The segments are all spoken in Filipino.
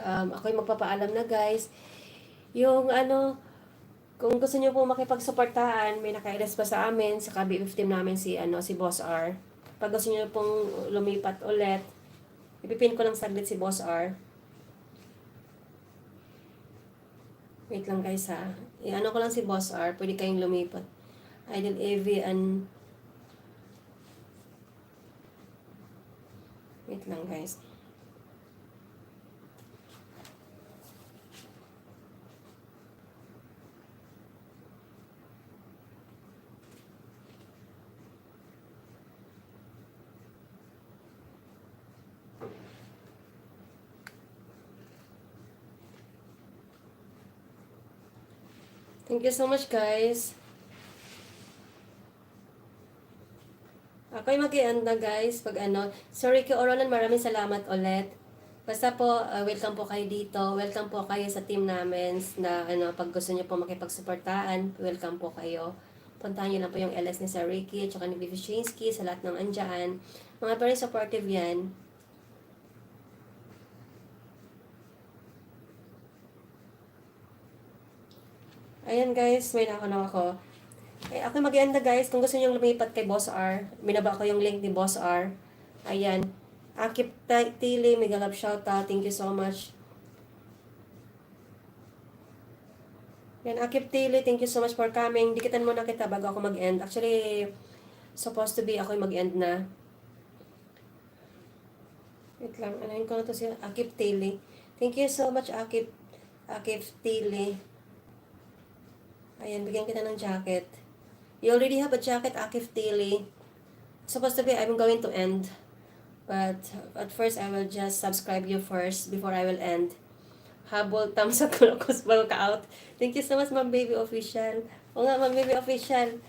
ako'y magpapaalam na guys. Yung kung gusto niyo po makipagsuportahan, may naka-LS pa sa amin, sa BF team namin si Boss R. Pag gusto niyo pong lumipat ulit, ipipin ko lang saglit si Boss R. Wait lang guys ha. Ko lang si Boss R, pwede kayong lumipat. Idol AV and wait lang guys. Thank you so much guys. Ako'y mag-i-end na guys pag Sorry kay Oronan, maraming salamat ulit. Basta po, welcome po kayo dito. Welcome po kayo sa team namin na pag gusto niyo po makipagsuportahan, welcome po kayo. Puntahan niyo lang po yung LS ni Sir Ricky at saka ni Vivishinsky sa lahat ng andyan. Mga very supportive yan. Ayan guys, may nakanaw ako. Ako mag-end na guys. Kung gusto niyo lumipat kay Boss R, minaba ko yung link ni Boss R. Ayan. Akip Tili, mega love shoutout. Thank you so much. Yan, Akip Tili, thank you so much for coming. Dikitan muna kita bago ako mag-end. Actually, supposed to be ako mag-end na. Wait lang, anayin ko na to si Akip Tili. Thank you so much, Akip Tili. Ayan, bigyan kita ng jacket. You already have a jacket, Akif Tili. Supposed to be, I'm going to end. But at first, I will just subscribe you first before I will end. Habol, thumbs up, kulokos, bago ka out. Thank you so much, Ma'am Baby Official. O nga, Ma'am Baby Official.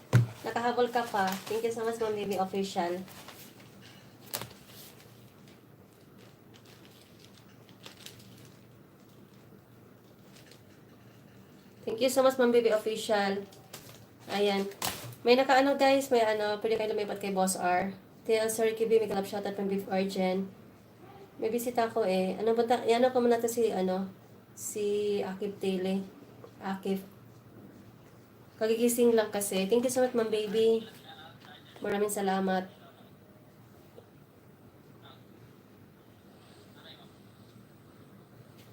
Nakahabol ka pa. Thank you so much, Ma'am Baby Official. Thank you so much, Ma'am Baby Official. Ayan. May guys, may pwede kayo lumipat kay Boss R. TL Sir Kibi, may kalap shoutout from Beef Origin. May bisita ko eh. Ko muna to si Akif Tili. Akif. Kagigising lang kasi. Thank you so much, Ma'am Baby. Maraming salamat.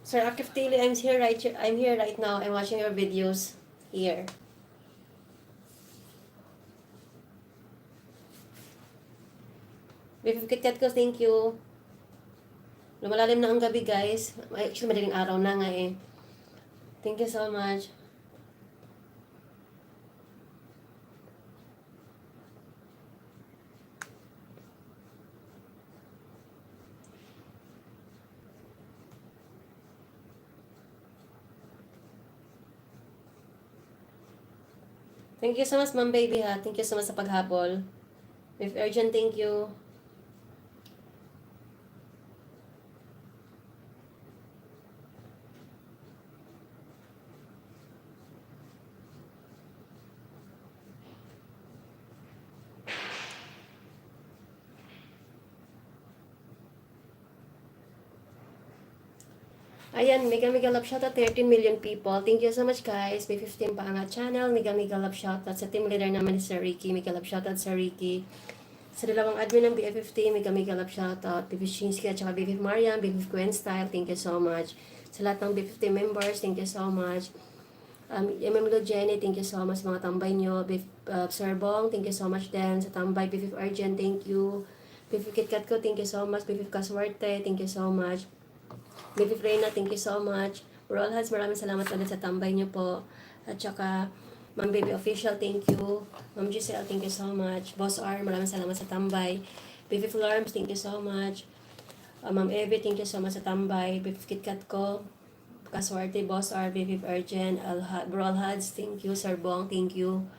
Sir Akif Tili, I'm here right now. I'm watching your videos here. Beef KitKat ko, thank you. Lumalalim na ang gabi, guys. Actually, madaling araw na nga eh. Thank you so much. Thank you so much, Ma'am Baby ha. Thank you so much sa paghabol. Beef Urgent, thank you. Ayan, mega love shoutout 13 million people. Thank you so much guys. May 15 pa ang channel. Mega love shoutout sa team leader naman ni Sir Ricky. Mega love shoutout Sir Ricky. Sa dalawang admin ng BF15, mega love shoutout. Vivishinsky at saka BF Mariam, BF Gwen Style. Thank you so much. Sa lahat ng BF15 members, thank you so much. MM Jenny, thank you so much mga tambay nyo. Sir Bong, thank you so much din. Sa tambay, BF Argent, thank you. BF KitKat ko, thank you so much. BF Kaswerte, thank you so much. Baby Freyna, thank you so much. Roll Heads, maraming salamat ulit sa tambay niyo po. At saka, Ma'am Baby Official, thank you. Ma'am Giselle, thank you so much. Boss R, maraming salamat sa tambay. Baby Florms, thank you so much. Ma'am Evie, thank you so much sa tambay. Baby KitKat ko. Kaswerte, Boss R, Baby Virgin, Roll Heads, thank you. Sir Bong, thank you.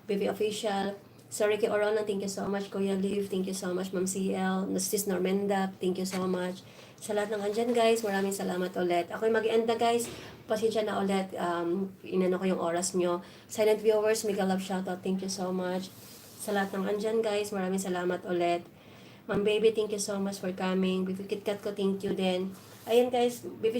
Baby Official. Sir Ricky Oronan, thank you so much. Kuya Liv, thank you so much. Ma'am CL, Sis Normenda, thank you so much. Sa lahat ng andyan guys, maraming salamat ulit. Ako'y mag-end na guys. Pasensya na ulit. Inano ko yung oras nyo. Silent viewers, mega love shoutout. Thank you so much. Sa lahat ng andyan guys, maraming salamat ulit. Ma'am Baby, thank you so much for coming. Bibi KitKat ko, thank you din. Ayan guys, Bibi